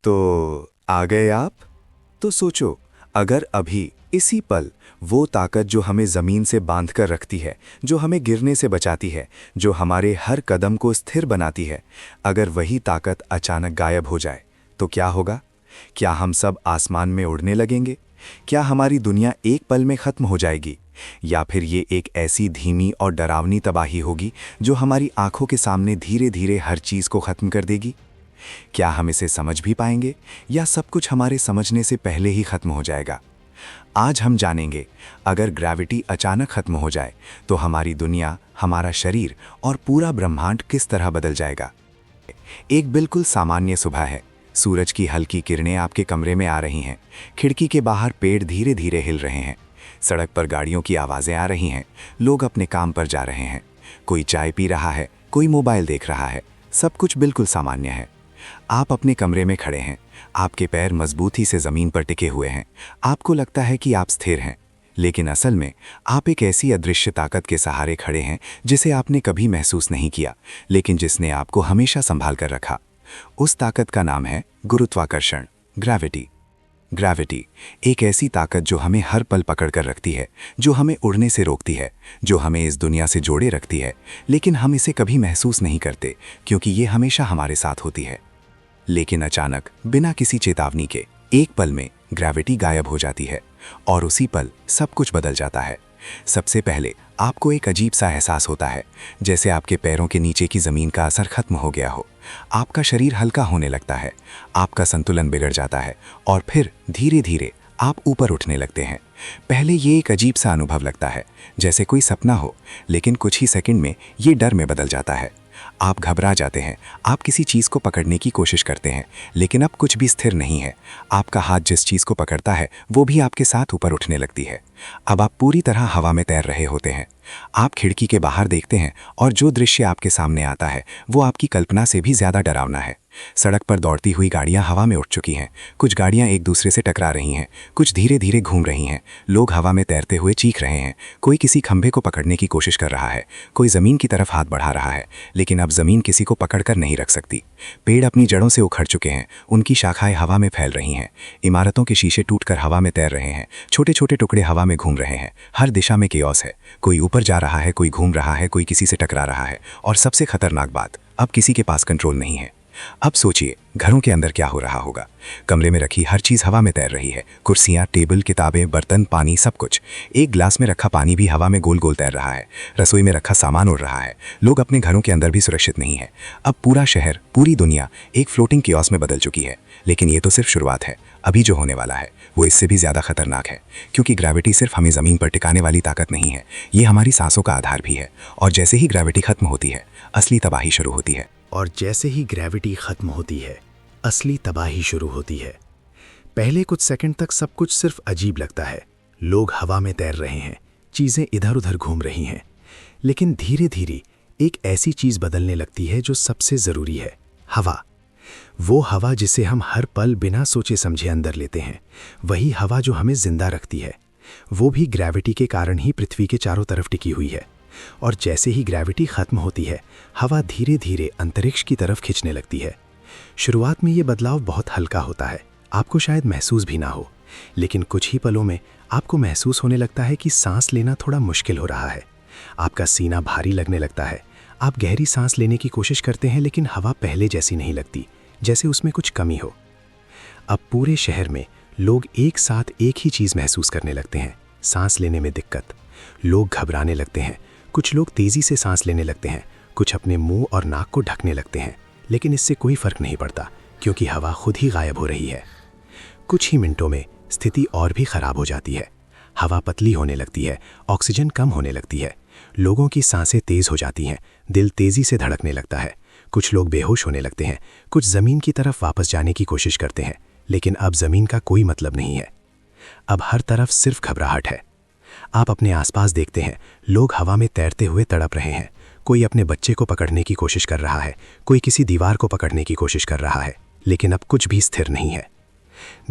तो आ गए आप? तो सोचो, अगर अभी इसी पल वो ताकत जो हमें जमीन से बांध कर रखती है, जो हमें गिरने से बचाती है, जो हमारे हर कदम को स्थिर बनाती है, अगर वही ताकत अचानक गायब हो जाए तो क्या होगा? क्या हम सब आसमान में उड़ने लगेंगे? क्या हमारी दुनिया एक पल में खत्म हो जाएगी? या फिर ये एक ऐसी धीमी और डरावनी तबाही होगी जो हमारी आंखों के सामने धीरे धीरे हर चीज को खत्म कर देगी? क्या हम इसे समझ भी पाएंगे या सब कुछ हमारे समझने से पहले ही खत्म हो जाएगा? आज हम जानेंगे, अगर ग्रेविटी अचानक खत्म हो जाए तो हमारी दुनिया, हमारा शरीर और पूरा ब्रह्मांड किस तरह बदल जाएगा। एक बिल्कुल सामान्य सुबह है। सूरज की हल्की किरणें आपके कमरे में आ रही हैं। खिड़की के बाहर पेड़ धीरे धीरे हिल रहे हैं। सड़क पर गाड़ियों की आवाज़ें आ रही हैं। लोग अपने काम पर जा रहे हैं। कोई चाय पी रहा है, कोई मोबाइल देख रहा है। सब कुछ बिल्कुल सामान्य है। आप अपने कमरे में खड़े हैं। आपके पैर मजबूती से ज़मीन पर टिके हुए हैं। आपको लगता है कि आप स्थिर हैं, लेकिन असल में आप एक ऐसी अदृश्य ताकत के सहारे खड़े हैं जिसे आपने कभी महसूस नहीं किया, लेकिन जिसने आपको हमेशा संभाल कर रखा। उस ताकत का नाम है गुरुत्वाकर्षण, ग्रेविटी। ग्रेविटी एक ऐसी ताकत जो हमें हर पल पकड़ कर रखती है, जो हमें उड़ने से रोकती है, जो हमें इस दुनिया से जोड़े रखती है, लेकिन हम इसे कभी महसूस नहीं करते क्योंकि ये हमेशा हमारे साथ होती है। लेकिन अचानक, बिना किसी चेतावनी के, एक पल में ग्रेविटी गायब हो जाती है और उसी पल सब कुछ बदल जाता है। सबसे पहले आपको एक अजीब सा एहसास होता है, जैसे आपके पैरों के नीचे की ज़मीन का असर खत्म हो गया हो। आपका शरीर हल्का होने लगता है, आपका संतुलन बिगड़ जाता है और फिर धीरे धीरे आप ऊपर उठने लगते हैं। पहले ये एक अजीब सा अनुभव लगता है, जैसे कोई सपना हो, लेकिन कुछ ही सेकंड में ये डर में बदल जाता है। आप घबरा जाते हैं। आप किसी चीज़ को पकड़ने की कोशिश करते हैं, लेकिन अब कुछ भी स्थिर नहीं है। आपका हाथ जिस चीज़ को पकड़ता है वो भी आपके साथ ऊपर उठने लगती है। अब आप पूरी तरह हवा में तैर रहे होते हैं। आप खिड़की के बाहर देखते हैं और जो दृश्य आपके सामने आता है वो आपकी कल्पना से भी ज़्यादा डरावना है। सड़क पर दौड़ती हुई गाड़ियां हवा में उठ चुकी हैं। कुछ गाड़ियां एक दूसरे से टकरा रही हैं, कुछ धीरे धीरे घूम रही हैं। लोग हवा में तैरते हुए चीख रहे हैं। कोई किसी खंभे को पकड़ने की कोशिश कर रहा है, कोई ज़मीन की तरफ हाथ बढ़ा रहा है, लेकिन अब ज़मीन किसी को पकड़ कर नहीं रख सकती। पेड़ अपनी जड़ों से उखड़ चुके हैं, उनकी शाखाएं हवा में फैल रही हैं। इमारतों के शीशे टूटकर हवा में तैर रहे हैं, छोटे छोटे टुकड़े हवा में घूम रहे हैं। हर दिशा में केओस है। कोई ऊपर जा रहा है, कोई घूम रहा है, कोई किसी से टकरा रहा है। और सबसे खतरनाक बात, अब किसी के पास कंट्रोल नहीं है। अब सोचिए, घरों के अंदर क्या हो रहा होगा। कमरे में रखी हर चीज़ हवा में तैर रही है। कुर्सियाँ, टेबल, किताबें, बर्तन, पानी, सब कुछ। एक ग्लास में रखा पानी भी हवा में गोल गोल तैर रहा है। रसोई में रखा सामान उड़ रहा है। लोग अपने घरों के अंदर भी सुरक्षित नहीं है। अब पूरा शहर, पूरी दुनिया एक फ्लोटिंग कियोस्क में बदल चुकी है। लेकिन ये तो सिर्फ शुरुआत है। अभी जो होने वाला है वो इससे भी ज़्यादा खतरनाक है, क्योंकि ग्रेविटी सिर्फ हमें ज़मीन पर टिकाने वाली ताकत नहीं है, ये हमारी सांसों का आधार भी है। और जैसे ही ग्रेविटी खत्म होती है, असली तबाही शुरू होती है। और जैसे ही ग्रेविटी खत्म होती है, असली तबाही शुरू होती है। पहले कुछ सेकंड तक सब कुछ सिर्फ अजीब लगता है। लोग हवा में तैर रहे हैं, चीज़ें इधर उधर घूम रही हैं। लेकिन धीरे धीरे एक ऐसी चीज़ बदलने लगती है जो सबसे ज़रूरी है, हवा। वो हवा जिसे हम हर पल बिना सोचे समझे अंदर लेते हैं, वही हवा जो हमें जिंदा रखती है। वो भी ग्रेविटी के कारण ही पृथ्वी के चारों तरफ टिकी हुई है। और जैसे ही ग्रेविटी खत्म होती है, हवा धीरे धीरे अंतरिक्ष की तरफ खिंचने लगती है। शुरुआत में ये बदलाव बहुत हल्का होता है, आपको शायद महसूस भी ना हो। लेकिन कुछ ही पलों में आपको महसूस होने लगता है कि सांस लेना थोड़ा मुश्किल हो रहा है। आपका सीना भारी लगने लगता है। आप गहरी सांस लेने की कोशिश करते हैं, लेकिन हवा पहले जैसी नहीं लगती, जैसे उसमें कुछ कमी हो। अब पूरे शहर में लोग एक साथ एक ही चीज़ महसूस करने लगते हैं, सांस लेने में दिक्कत। लोग घबराने लगते हैं। कुछ लोग तेज़ी से सांस लेने लगते हैं, कुछ अपने मुंह और नाक को ढकने लगते हैं। लेकिन इससे कोई फ़र्क नहीं पड़ता, क्योंकि हवा खुद ही गायब हो रही है। कुछ ही मिनटों में स्थिति और भी ख़राब हो जाती है। हवा पतली होने लगती है, ऑक्सीजन कम होने लगती है। लोगों की सांसें तेज़ हो जाती हैं, दिल तेज़ी से धड़कने लगता है। कुछ लोग बेहोश होने लगते हैं, कुछ ज़मीन की तरफ वापस जाने की कोशिश करते हैं, लेकिन अब ज़मीन का कोई मतलब नहीं है। अब हर तरफ सिर्फ घबराहट है। आप अपने आसपास देखते हैं, लोग हवा में तैरते हुए तड़प रहे हैं। कोई अपने बच्चे को पकड़ने की कोशिश कर रहा है, कोई किसी दीवार को पकड़ने की कोशिश कर रहा है, लेकिन अब कुछ भी स्थिर नहीं है।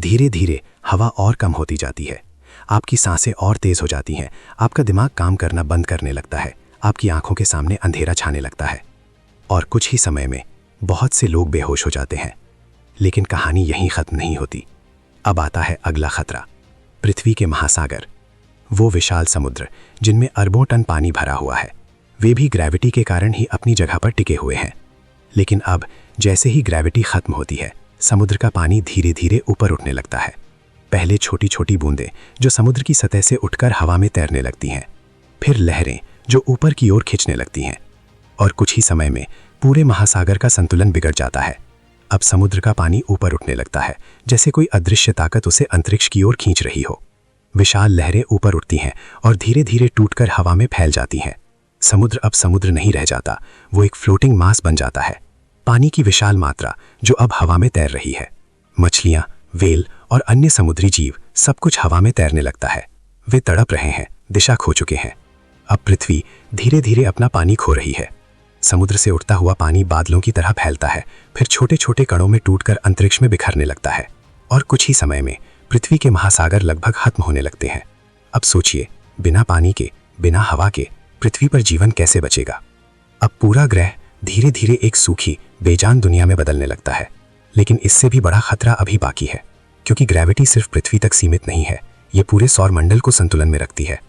धीरे धीरे हवा और कम होती जाती है। आपकी सांसें और तेज़ हो जाती हैं। आपका दिमाग काम करना बंद करने लगता है। आपकी आंखों के सामने अंधेरा छाने लगता है। और कुछ ही समय में बहुत से लोग बेहोश हो जाते हैं। लेकिन कहानी यहीं खत्म नहीं होती। अब आता है अगला खतरा, पृथ्वी के महासागर। वो विशाल समुद्र जिनमें अरबों टन पानी भरा हुआ है, वे भी ग्रेविटी के कारण ही अपनी जगह पर टिके हुए हैं। लेकिन अब जैसे ही ग्रेविटी खत्म होती है, समुद्र का पानी धीरे धीरे ऊपर उठने लगता है। पहले छोटी छोटी बूंदें जो समुद्र की सतह से उठकर हवा में तैरने लगती हैं, फिर लहरें जो ऊपर की ओर खिंचने लगती हैं, और कुछ ही समय में पूरे महासागर का संतुलन बिगड़ जाता है। अब समुद्र का पानी ऊपर उठने लगता है, जैसे कोई अदृश्य ताकत उसे अंतरिक्ष की ओर खींच रही हो। विशाल लहरें ऊपर उठती हैं और धीरे धीरे टूटकर हवा में फैल जाती हैं। समुद्र अब समुद्र नहीं रह जाता, वो एक फ्लोटिंग मास बन जाता है। पानी की विशाल मात्रा जो अब हवा में तैर रही है। मछलियां, व्हेल और अन्य समुद्री जीव, सब कुछ हवा में तैरने लगता है। वे तड़प रहे हैं, दिशा खो चुके हैं। अब पृथ्वी धीरे धीरे अपना पानी खो रही है। समुद्र से उठता हुआ पानी बादलों की तरह फैलता है, फिर छोटे छोटे कणों में टूटकर अंतरिक्ष में बिखरने लगता है, और कुछ ही समय में पृथ्वी के महासागर लगभग खत्म होने लगते हैं। अब सोचिए, बिना पानी के, बिना हवा के पृथ्वी पर जीवन कैसे बचेगा? अब पूरा ग्रह धीरे धीरे एक सूखी, बेजान दुनिया में बदलने लगता है। लेकिन इससे भी बड़ा खतरा अभी बाकी है, क्योंकि ग्रेविटी सिर्फ पृथ्वी तक सीमित नहीं है, ये पूरे सौर मंडल को संतुलन में रखती है।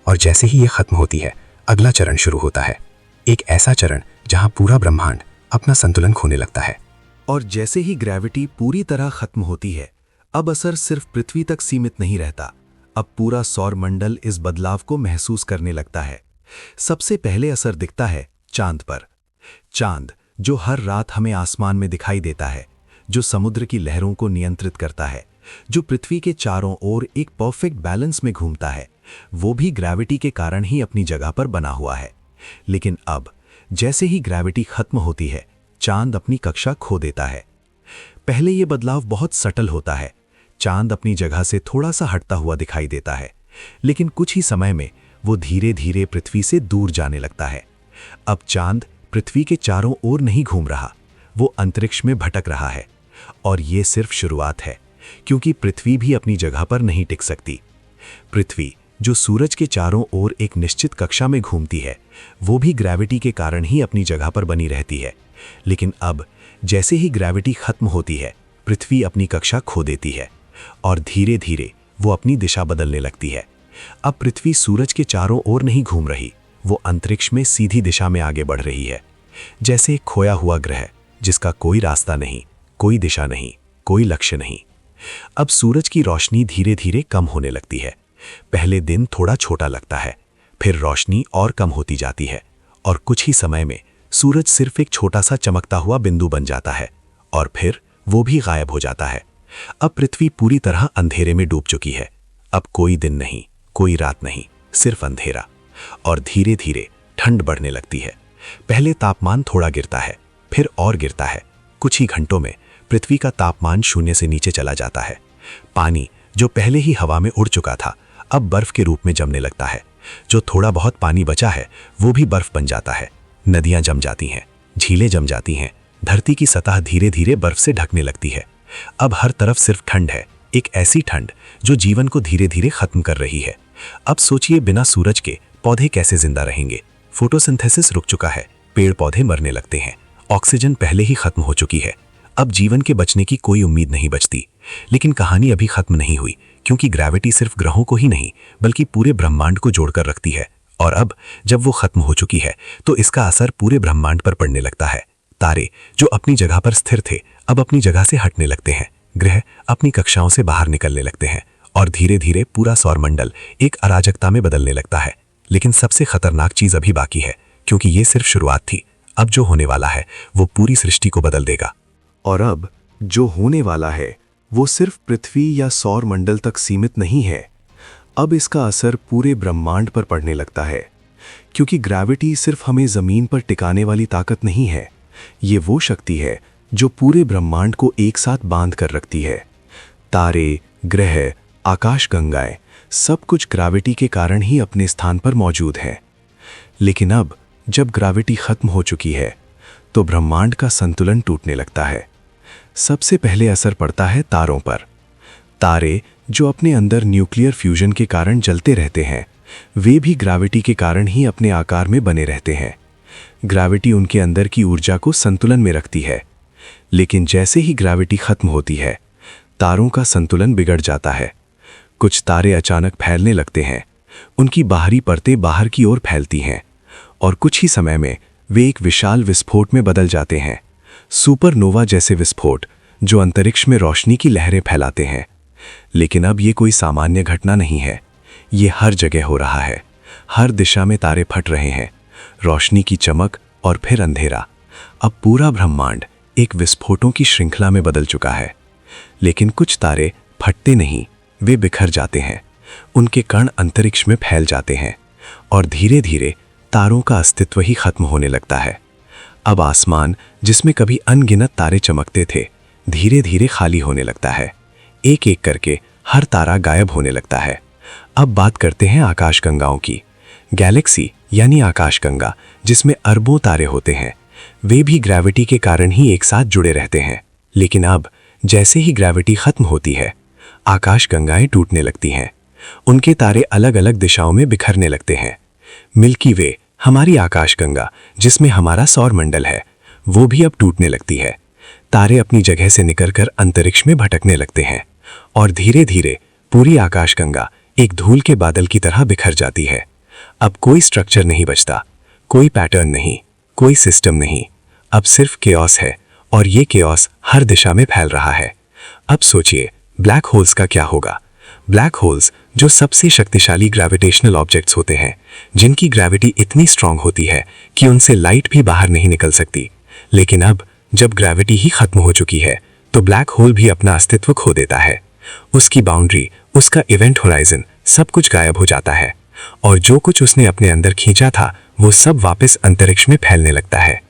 और जैसे ही ये खत्म होती है, अगला चरण शुरू होता है, एक ऐसा चरण जहां पूरा ब्रह्मांड अपना संतुलन खोने लगता है। और जैसे ही ग्रेविटी पूरी तरह खत्म होती है, अब असर सिर्फ पृथ्वी तक सीमित नहीं रहता। अब पूरा सौर मंडल इस बदलाव को महसूस करने लगता है। सबसे पहले असर दिखता है चांद पर। चांद जो हर रात हमें आसमान में दिखाई देता है, जो समुद्र की लहरों को नियंत्रित करता है, जो पृथ्वी के चारों ओर एक परफेक्ट बैलेंस में घूमता है, वो भी ग्रेविटी के कारण ही अपनी जगह पर बना हुआ है। लेकिन अब जैसे ही ग्रेविटी खत्म होती है, चांद अपनी कक्षा खो देता है। पहले ये बदलाव बहुत सटल होता है। चांद अपनी जगह से थोड़ा सा हटता हुआ दिखाई देता है, लेकिन कुछ ही समय में वो धीरे धीरे पृथ्वी से दूर जाने लगता है। अब चांद पृथ्वी के चारों ओर नहीं घूम रहा, वो अंतरिक्ष में भटक रहा है। और ये सिर्फ शुरुआत है, क्योंकि पृथ्वी भी अपनी जगह पर नहीं टिक सकती। पृथ्वी जो सूरज के चारों ओर एक निश्चित कक्षा में घूमती है, वो भी ग्रेविटी के कारण ही अपनी जगह पर बनी रहती है। लेकिन अब जैसे ही ग्रेविटी खत्म होती है, पृथ्वी अपनी कक्षा खो देती है और धीरे धीरे वो अपनी दिशा बदलने लगती है। अब पृथ्वी सूरज के चारों ओर नहीं घूम रही, वो अंतरिक्ष में सीधी दिशा में आगे बढ़ रही है, जैसे एक खोया हुआ ग्रह जिसका कोई रास्ता नहीं, कोई दिशा नहीं, कोई लक्ष्य नहीं। अब सूरज की रोशनी धीरे धीरे कम होने लगती है। पहले दिन थोड़ा छोटा लगता है, फिर रोशनी और कम होती जाती है, और कुछ ही समय में सूरज सिर्फ एक छोटा सा चमकता हुआ बिंदु बन जाता है, और फिर वो भी गायब हो जाता है। अब पृथ्वी पूरी तरह अंधेरे में डूब चुकी है। अब कोई दिन नहीं, कोई रात नहीं, सिर्फ अंधेरा। और धीरे धीरे ठंड बढ़ने लगती है। पहले तापमान थोड़ा गिरता है, फिर और गिरता है। कुछ ही घंटों में पृथ्वी का तापमान शून्य से नीचे चला जाता है। पानी जो पहले ही हवा में उड़ चुका था, अब बर्फ के रूप में जमने लगता है। जो थोड़ा बहुत पानी बचा है, वो भी बर्फ बन जाता है। नदियां जम जाती हैं, झीलें जम जाती हैं, धरती की सतह धीरे धीरे बर्फ से ढकने लगती है। अब हर तरफ सिर्फ ठंड है, एक ऐसी ठंड जो जीवन को धीरे धीरे खत्म कर रही है। अब सोचिए, बिना सूरज के पौधे कैसे जिंदा रहेंगे? फोटोसिंथेसिस रुक चुका है, पेड़ पौधे मरने लगते हैं, ऑक्सीजन पहले ही खत्म हो चुकी है। अब जीवन के बचने की कोई उम्मीद नहीं बचती। लेकिन कहानी अभी खत्म नहीं हुई, क्योंकि ग्रेविटी सिर्फ ग्रहों को ही नहीं बल्कि पूरे ब्रह्मांड को जोड़कर रखती है। और अब जब वो खत्म हो चुकी है, तो इसका असर पूरे ब्रह्मांड पर पड़ने लगता है। तारे जो अपनी जगह पर स्थिर थे, अब अपनी जगह से हटने लगते हैं। ग्रह अपनी कक्षाओं से बाहर निकलने लगते हैं, और धीरे धीरे पूरा सौरमंडल एक अराजकता में बदलने लगता है। लेकिन सबसे खतरनाक चीज अभी बाकी है, क्योंकि ये सिर्फ शुरुआत थी। अब जो होने वाला है वो पूरी सृष्टि को बदल देगा। और अब जो होने वाला है वो सिर्फ पृथ्वी या सौर मंडल तक सीमित नहीं है। अब इसका असर पूरे ब्रह्मांड पर पड़ने लगता है, क्योंकि ग्रेविटी सिर्फ हमें जमीन पर टिकाने वाली ताकत नहीं है, ये वो शक्ति है जो पूरे ब्रह्मांड को एक साथ बांध कर रखती है। तारे, ग्रह, आकाशगंगाएं, सब कुछ ग्रेविटी के कारण ही अपने स्थान पर मौजूद है। लेकिन अब जब ग्रेविटी खत्म हो चुकी है, तो ब्रह्मांड का संतुलन टूटने लगता है। सबसे पहले असर पड़ता है तारों पर। तारे जो अपने अंदर न्यूक्लियर फ्यूजन के कारण जलते रहते हैं, वे भी ग्रेविटी के कारण ही अपने आकार में बने रहते हैं। ग्रेविटी उनके अंदर की ऊर्जा को संतुलन में रखती है। लेकिन जैसे ही ग्रेविटी खत्म होती है, तारों का संतुलन बिगड़ जाता है। कुछ तारे अचानक फैलने लगते हैं, उनकी बाहरी परतें बाहर की ओर फैलती हैं और कुछ ही समय में वे एक विशाल विस्फोट में बदल जाते हैं। सुपरनोवा जैसे विस्फोट जो अंतरिक्ष में रोशनी की लहरें फैलाते हैं। लेकिन अब ये कोई सामान्य घटना नहीं है, ये हर जगह हो रहा है। हर दिशा में तारे फट रहे हैं, रोशनी की चमक और फिर अंधेरा। अब पूरा ब्रह्मांड एक विस्फोटों की श्रृंखला में बदल चुका है। लेकिन कुछ तारे फटते नहीं, वे बिखर जाते हैं। उनके कण अंतरिक्ष में फैल जाते हैं और धीरे धीरे तारों का अस्तित्व ही खत्म होने लगता है। अब आसमान, जिसमें कभी अनगिनत तारे चमकते थे, धीरे धीरे खाली होने लगता है। एक एक करके हर तारा गायब होने लगता है। अब बात करते हैं आकाशगंगाओं की। गैलेक्सी यानी आकाशगंगा, जिसमें अरबों तारे होते हैं, वे भी ग्रेविटी के कारण ही एक साथ जुड़े रहते हैं। लेकिन अब जैसे ही ग्रेविटी खत्म होती है, आकाशगंगाएं टूटने लगती हैं। उनके तारे अलग अलग दिशाओं में बिखरने लगते हैं। मिल्की वे, हमारी आकाशगंगा जिसमें हमारा सौरमंडल है, वो भी अब टूटने लगती है। तारे अपनी जगह से निकलकर अंतरिक्ष में भटकने लगते हैं और धीरे धीरे पूरी आकाशगंगा एक धूल के बादल की तरह बिखर जाती है। अब कोई स्ट्रक्चर नहीं बचता, कोई पैटर्न नहीं, कोई सिस्टम नहीं। अब सिर्फ केओस है और ये केओस हर दिशा में फैल रहा है। अब सोचिए, ब्लैक होल्स का क्या होगा? ब्लैक होल्स जो सबसे शक्तिशाली ग्रेविटेशनल ऑब्जेक्ट्स होते हैं, जिनकी ग्रेविटी इतनी स्ट्रांग होती है कि उनसे लाइट भी बाहर नहीं निकल सकती। लेकिन अब जब ग्रेविटी ही खत्म हो चुकी है, तो ब्लैक होल भी अपना अस्तित्व खो देता है। उसकी बाउंड्री, उसका इवेंट होराइजन, सब कुछ गायब हो जाता है और जो कुछ उसने अपने अंदर खींचा था, वो सब वापस अंतरिक्ष में फैलने लगता है।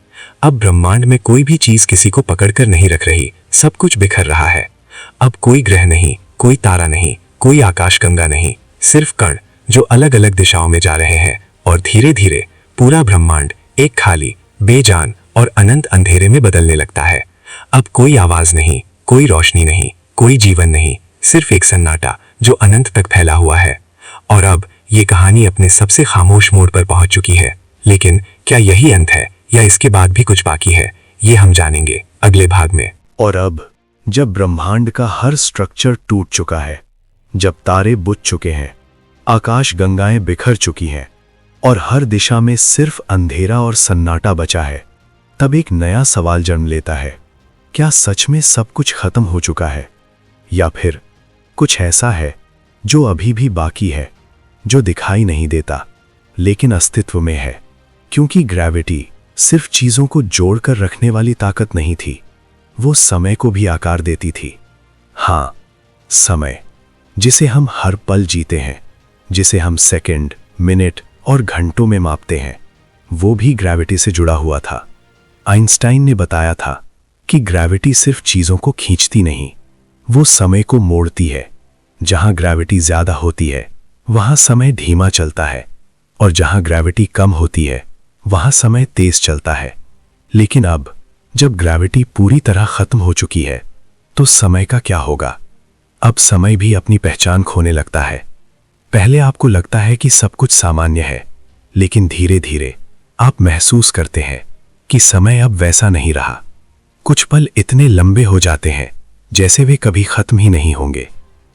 अब ब्रह्मांड में कोई भी चीज किसी को पकड़कर नहीं रख रही, सब कुछ बिखर रहा है। अब कोई ग्रह नहीं, कोई तारा नहीं, कोई आकाशगंगा नहीं, सिर्फ कण जो अलग अलग दिशाओं में जा रहे हैं और धीरे धीरे पूरा ब्रह्मांड एक खाली, बेजान और अनंत अंधेरे में बदलने लगता है। अब कोई आवाज नहीं, कोई रोशनी नहीं, कोई जीवन नहीं, सिर्फ एक सन्नाटा जो अनंत तक फैला हुआ है। और अब ये कहानी अपने सबसे खामोश मोड़ पर पहुंच चुकी है। लेकिन क्या यही अंत है या इसके बाद भी कुछ बाकी है, ये हम जानेंगे अगले भाग में। और अब जब ब्रह्मांड का हर स्ट्रक्चर टूट चुका है, जब तारे बुझ चुके हैं, आकाश गंगाएं बिखर चुकी हैं और हर दिशा में सिर्फ अंधेरा और सन्नाटा बचा है, तब एक नया सवाल जन्म लेता है। क्या सच में सब कुछ खत्म हो चुका है, या फिर कुछ ऐसा है जो अभी भी बाकी है, जो दिखाई नहीं देता लेकिन अस्तित्व में है? क्योंकि ग्रेविटी सिर्फ चीजों को जोड़कर रखने वाली ताकत नहीं थी, वो समय को भी आकार देती थी। हाँ, समय जिसे हम हर पल जीते हैं, जिसे हम सेकंड, मिनट और घंटों में मापते हैं, वो भी ग्रेविटी से जुड़ा हुआ था। आइंस्टाइन ने बताया था कि ग्रेविटी सिर्फ चीजों को खींचती नहीं, वो समय को मोड़ती है। जहां ग्रेविटी ज्यादा होती है, वहां समय धीमा चलता है और जहां ग्रेविटी कम होती है, वहां समय तेज चलता है। लेकिन अब जब ग्रेविटी पूरी तरह खत्म हो चुकी है, तो समय का क्या होगा? अब समय भी अपनी पहचान खोने लगता है। पहले आपको लगता है कि सब कुछ सामान्य है, लेकिन धीरे धीरे आप महसूस करते हैं कि समय अब वैसा नहीं रहा। कुछ पल इतने लंबे हो जाते हैं जैसे वे कभी खत्म ही नहीं होंगे,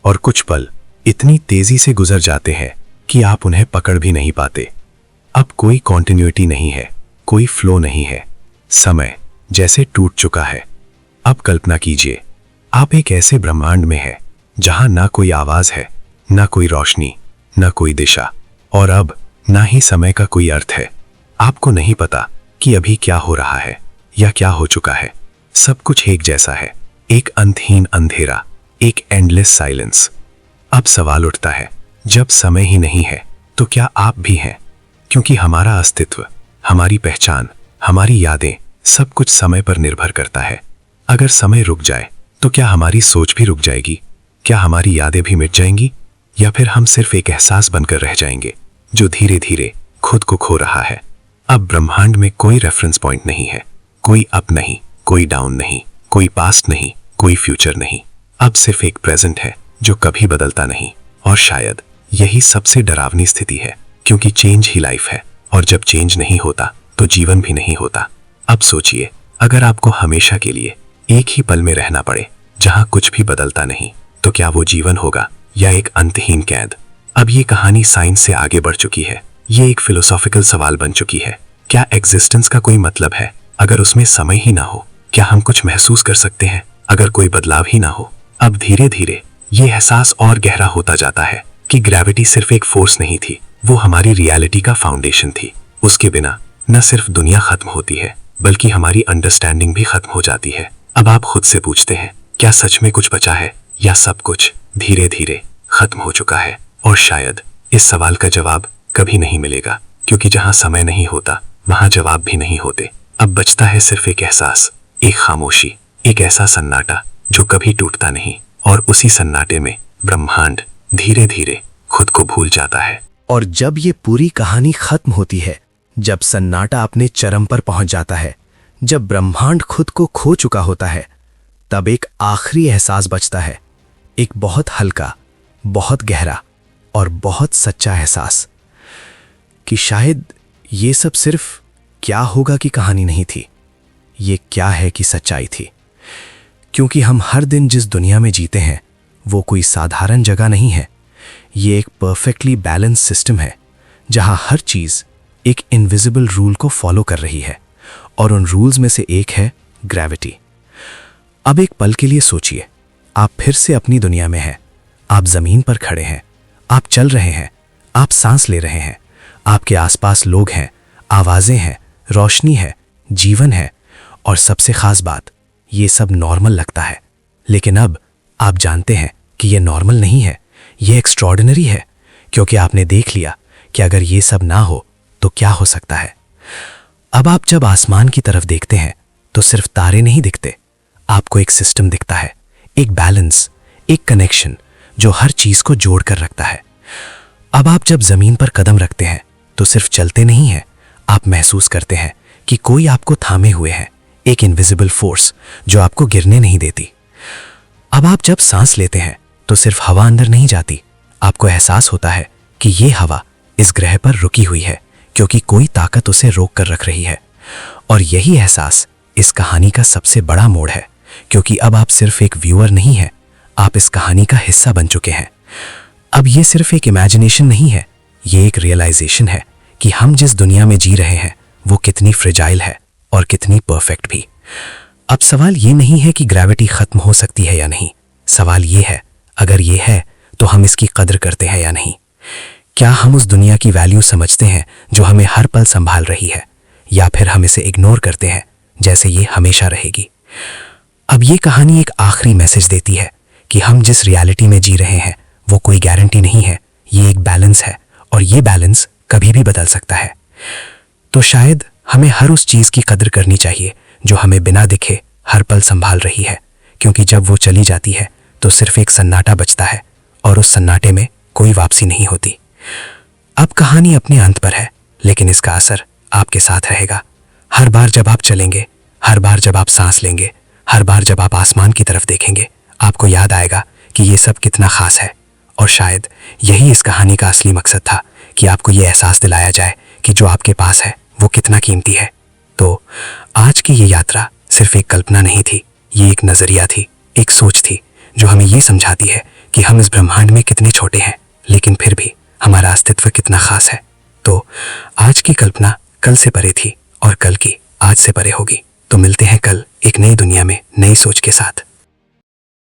और कुछ पल इतनी तेजी से गुजर जाते हैं कि आप उन्हें पकड़ भी नहीं पाते। अब कोई कॉन्टिन्यूटी नहीं है, कोई फ्लो नहीं है, समय जैसे टूट चुका है। अब कल्पना कीजिए, आप एक ऐसे ब्रह्मांड में हैं जहां ना कोई आवाज है, ना कोई रोशनी, ना कोई दिशा, और अब ना ही समय का कोई अर्थ है। आपको नहीं पता कि अभी क्या हो रहा है या क्या हो चुका है। सब कुछ एक जैसा है, एक अंतहीन अंधेरा, एक एंडलेस साइलेंस। अब सवाल उठता है, जब समय ही नहीं है तो क्या आप भी हैं? क्योंकि हमारा अस्तित्व, हमारी पहचान, हमारी यादें, सब कुछ समय पर निर्भर करता है। अगर समय रुक जाए तो क्या हमारी सोच भी रुक जाएगी? क्या हमारी यादें भी मिट जाएंगी? या फिर हम सिर्फ एक एहसास बनकर रह जाएंगे जो धीरे धीरे खुद को खो रहा है? अब ब्रह्मांड में कोई रेफरेंस पॉइंट नहीं है, कोई अप नहीं, कोई डाउन नहीं, कोई पास्ट नहीं, कोई फ्यूचर नहीं। अब सिर्फ एक प्रेजेंट है जो कभी बदलता नहीं। और शायद यही सबसे डरावनी स्थिति है, क्योंकि चेंज ही लाइफ है, और जब चेंज नहीं होता तो जीवन भी नहीं होता। अब सोचिए, अगर आपको हमेशा के लिए एक ही पल में रहना पड़े जहां कुछ भी बदलता नहीं, तो क्या वो जीवन होगा या एक अंतहीन कैद? अब ये कहानी साइंस से आगे बढ़ चुकी है। ये एक फिलोसॉफिकल सवाल बन चुकी है। क्या एग्जिस्टेंस का कोई मतलब है अगर उसमें समय ही ना हो? क्या हम कुछ महसूस कर सकते हैं अगर कोई बदलाव ही ना हो? अब धीरे धीरे ये एहसास और गहरा होता जाता है कि ग्रेविटी सिर्फ एक फोर्स नहीं थी, वो हमारी रियलिटी का फाउंडेशन थी। उसके बिना न सिर्फ दुनिया खत्म होती है बल्कि हमारी अंडरस्टैंडिंग भी खत्म हो जाती है। अब आप खुद से पूछते हैं, क्या सच में कुछ बचा है या सब कुछ धीरे धीरे खत्म हो चुका है? और शायद इस सवाल का जवाब कभी नहीं मिलेगा, क्योंकि जहां समय नहीं होता वहां जवाब भी नहीं होते। अब बचता है सिर्फ एक एहसास, एक खामोशी, एक ऐसा सन्नाटा जो कभी टूटता नहीं, और उसी सन्नाटे में ब्रह्मांड धीरे धीरे खुद को भूल जाता है। और जब ये पूरी कहानी खत्म होती है, जब सन्नाटा अपने चरम पर पहुंच जाता है, जब ब्रह्मांड खुद को खो चुका होता है, तब एक आखिरी एहसास बचता है, एक बहुत हल्का, बहुत गहरा और बहुत सच्चा एहसास कि शायद ये सब सिर्फ क्या होगा की कहानी नहीं थी, ये क्या है कि सच्चाई थी। क्योंकि हम हर दिन जिस दुनिया में जीते हैं वो कोई साधारण जगह नहीं है, ये एक परफेक्टली बैलेंस सिस्टम है जहां हर चीज एक इनविजिबल रूल को फॉलो कर रही है, और उन रूल्स में से एक है ग्रेविटी। अब एक पल के लिए सोचिए, आप फिर से अपनी दुनिया में हैं, आप जमीन पर खड़े हैं, आप चल रहे हैं, आप सांस ले रहे हैं, आपके आसपास लोग हैं, आवाजें हैं, रोशनी है, जीवन है, और सबसे खास बात, ये सब नॉर्मल लगता है। लेकिन अब आप जानते हैं कि ये नॉर्मल नहीं है, ये एक्स्ट्रॉर्डिनरी है, क्योंकि आपने देख लिया कि अगर ये सब ना हो तो क्या हो सकता है। अब आप जब आसमान की तरफ देखते हैं तो सिर्फ तारे नहीं दिखते, आपको एक सिस्टम दिखता है, एक बैलेंस, एक कनेक्शन जो हर चीज को जोड़ कर रखता है। अब आप जब जमीन पर कदम रखते हैं तो सिर्फ चलते नहीं हैं, आप महसूस करते हैं कि कोई आपको थामे हुए है, एक इनविजिबल फोर्स जो आपको गिरने नहीं देती। अब आप जब सांस लेते हैं तो सिर्फ हवा अंदर नहीं जाती, आपको एहसास होता है कि ये हवा इस ग्रह पर रुकी हुई है क्योंकि कोई ताकत उसे रोक कर रख रही है। और यही एहसास इस कहानी का सबसे बड़ा मोड़ है, क्योंकि अब आप सिर्फ एक व्यूअर नहीं हैं, आप इस कहानी का हिस्सा बन चुके हैं। अब ये सिर्फ एक इमेजिनेशन नहीं है, ये एक रियलाइजेशन है कि हम जिस दुनिया में जी रहे हैं वो कितनी फ्रेजाइल है और कितनी परफेक्ट भी। अब सवाल ये नहीं है कि ग्रेविटी खत्म हो सकती है या नहीं, सवाल ये है अगर ये है तो हम इसकी कदर करते हैं या नहीं। क्या हम उस दुनिया की वैल्यू समझते हैं जो हमें हर पल संभाल रही है, या फिर हम इसे इग्नोर करते हैं जैसे ये हमेशा रहेगी। अब ये कहानी एक आखिरी मैसेज देती है कि हम जिस रियलिटी में जी रहे हैं वो कोई गारंटी नहीं है, ये एक बैलेंस है, और ये बैलेंस कभी भी बदल सकता है। तो शायद हमें हर उस चीज की कदर करनी चाहिए जो हमें बिना दिखे हर पल संभाल रही है, क्योंकि जब वो चली जाती है तो सिर्फ एक सन्नाटा बचता है, और उस सन्नाटे में कोई वापसी नहीं होती। अब कहानी अपने अंत पर है, लेकिन इसका असर आपके साथ रहेगा। हर बार जब आप चलेंगे, हर बार जब आप सांस लेंगे, हर बार जब आप आसमान की तरफ देखेंगे, आपको याद आएगा कि ये सब कितना खास है। और शायद यही इस कहानी का असली मकसद था, कि आपको ये एहसास दिलाया जाए कि जो आपके पास है वो कितना कीमती है। तो आज की ये यात्रा सिर्फ एक कल्पना नहीं थी, ये एक नजरिया थी, एक सोच थी जो हमें ये समझाती है कि हम इस ब्रह्मांड में कितने छोटे हैं, लेकिन फिर भी हमारा अस्तित्व कितना खास है। तो आज की कल्पना कल से परे थी, और कल की आज से परे होगी। तो मिलते हैं कल एक नई दुनिया में नई सोच के साथ।